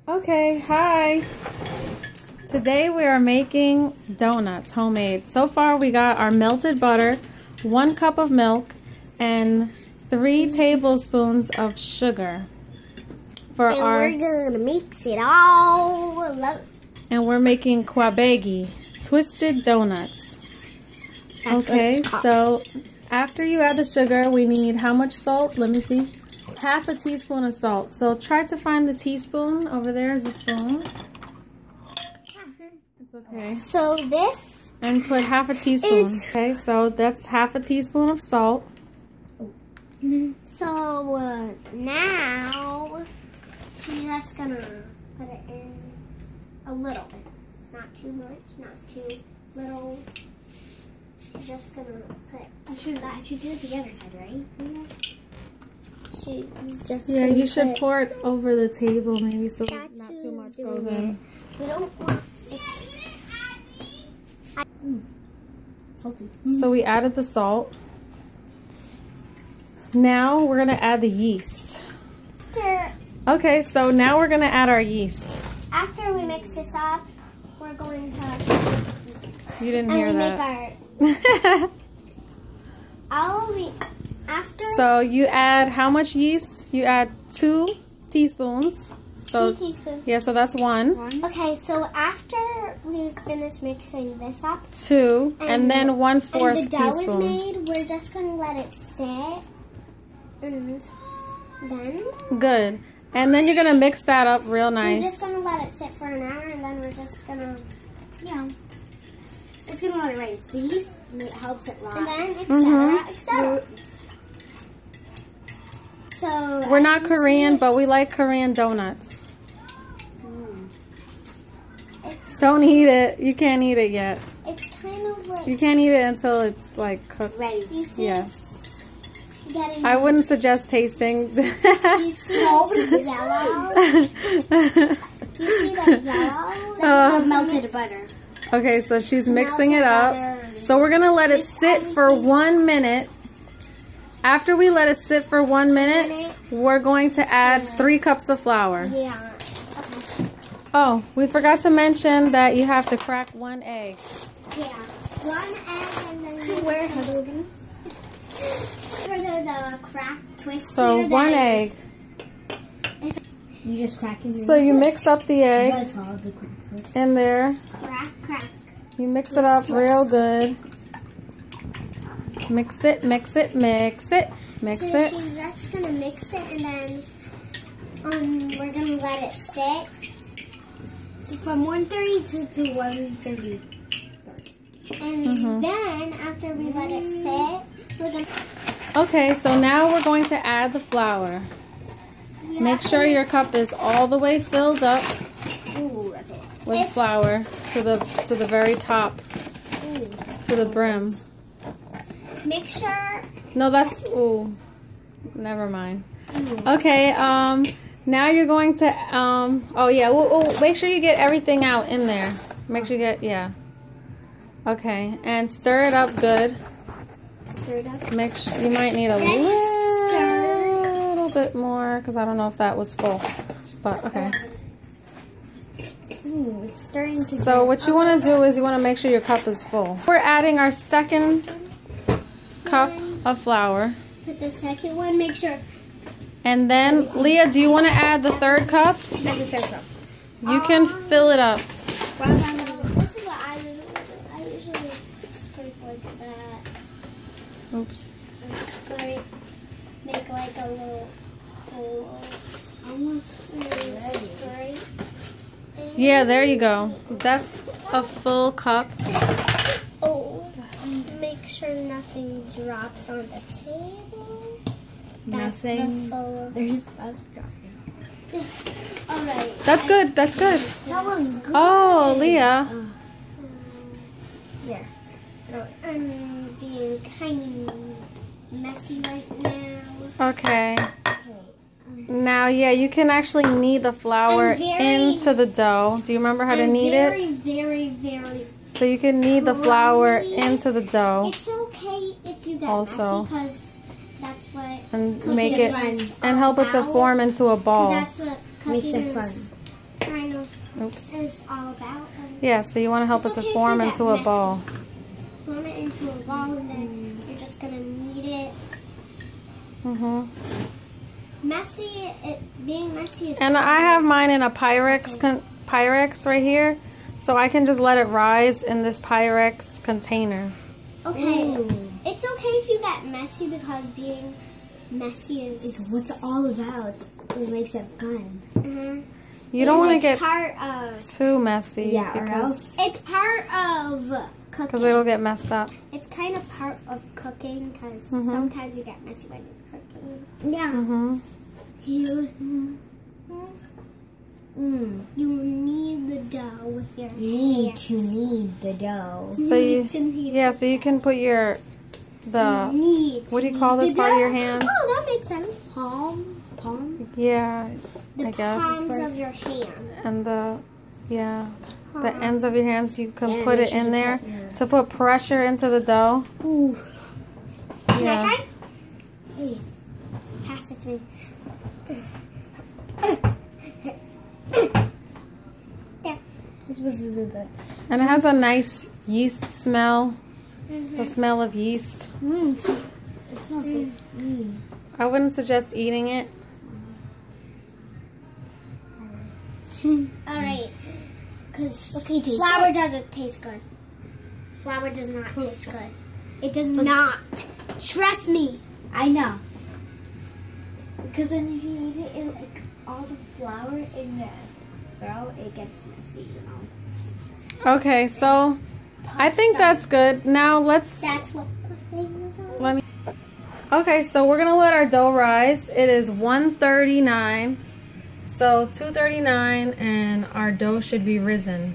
Okay, hi. Today we are making donuts, homemade. So far we got our melted butter, 1 cup of milk, and 3 tablespoons of sugar. We're gonna mix it all up. And we're making kwabegi, twisted donuts. Okay, so after you add the sugar, we need how much salt? Let me see. Half a teaspoon of salt. So try to find the teaspoon. Over there is the spoons. It's okay. So this. And put half a teaspoon. Okay, so that's half a teaspoon of salt. So now she's just gonna put it in a little bit. Not too much, not too little. She's just gonna put. I should do it the other side, right? Yeah, you should pour it over the table maybe so not too much goes in. We don't want it. Salty. So we added the salt. Now we're gonna add the yeast. Okay, so now we're gonna add our yeast. After we mix this up, we're going to. You didn't hear that. So you add how much yeast? You add 2 teaspoons. So 2 teaspoons. Yeah, so that's 1. Okay, so after we finish mixing this up, 2, and then 1/4 and the dough teaspoon. is made, we're just gonna let it sit, and then good. And then you're gonna mix that up real nice. We're just gonna let it sit for an hour, and then we're just gonna, it's gonna let it rise. The yeast helps it rise. And then etc. etc. So we're not Korean, but we like Korean donuts. Don't eat it. You can't eat it yet. It's kind of like you can't eat it until it's like cooked. Ready. You see? Yes. I wouldn't suggest tasting. You see it's yellow? You see that yellow? That's melted butter. Okay, so she's mixing it up. So we're gonna let it sit for 1 minute. After we let it sit for 1 minute, we're going to add 3 cups of flour. Yeah. Okay. Oh, we forgot to mention that you have to crack 1 egg. Yeah. 1 egg and then where are these? For the crack twist. So 1 egg. You just crack it. So you mix up the egg in there. Crack. You mix it up real good. Mix it, mix it, mix it, mix it. So she's just gonna mix it, and then we're gonna let it sit. So from 1:30 to 1:30. And then after we let it sit, we're gonna. Okay, so now we're going to add the flour. Make sure your cup is all the way filled up with flour to the very top, to the brim. Make sure. No, that's never mind. Okay, now you're going to oh yeah, make sure you get everything out in there. Make sure you get Okay, and stir it up good. Stir it up. Make sure you might need a little bit more because I don't know if that was full, but okay. It's starting to. So what you want to do is you want to make sure your cup is full. We're adding our 2nd cup of flour. Put the 2nd one. Make sure. And then, Leah, do you want to add the 3rd cup? Add the 3rd cup. You can fill it up. This is what I usually scrape like that. Oops. And scrape. Make like a little hole. Almost scrape. Yeah, there you go. That's a full cup. Make sure nothing drops on the table. That's the full. There's a dropping. Alright. That's good. That's good. That was good. Oh, Leah. Yeah. I'm being kind of messy right now. Okay. Now, yeah, you can actually knead the flour into the dough. Do you remember how to knead it? Very. So you can knead the flour into the dough. It's okay if you get also messy because that's what and make it and help it to form into a ball. That's what makes it fun. kind of Oops. is all about. Yeah, so you want to help it It's to okay form if you into get a messy. ball. Form it into a ball, and then you're just gonna knead it. Mhm. Being messy is. And I have mine in a Pyrex right here, so I can just let it rise in this Pyrex container. Okay. Ooh. It's okay if you get messy because being messy is. It's what it's all about. It makes it fun. Mhm. You don't want to get part of. too messy. Yeah, or else. It's part of Because cooking. it'll get messed up. It's kind of part of cooking because Mhm. sometimes you get messy when you're cooking. Yeah. Mhm. You knead the dough with your You need hands. to knead the dough. So you, Need to knead yeah, the so you can put your Knead what do you to call knead this the part of your dough. hand? Oh, that makes sense. Palm. Yeah, The I guess. palms of your hand. And the ends of your hands, you can Yeah, put make it sure in to there put your- to put pressure into the dough. Ooh. Can Yeah. I try? Hey. Pass it to me. There. We're supposed to do that. And it has a nice yeast smell. Mm-hmm. The smell of yeast. It smells good. I wouldn't suggest eating it. All right. Because Okay, taste flour it. doesn't taste good. Flour does not taste good. It does not. Trust me. I know. Because then if you eat it, like all the flour in your throat, it gets messy, you know. Okay, so I think that's good. Now let's That's what the thing is on. let me. Okay, so we're gonna let our dough rise. It is 1:39, so 2:39, and our dough should be risen.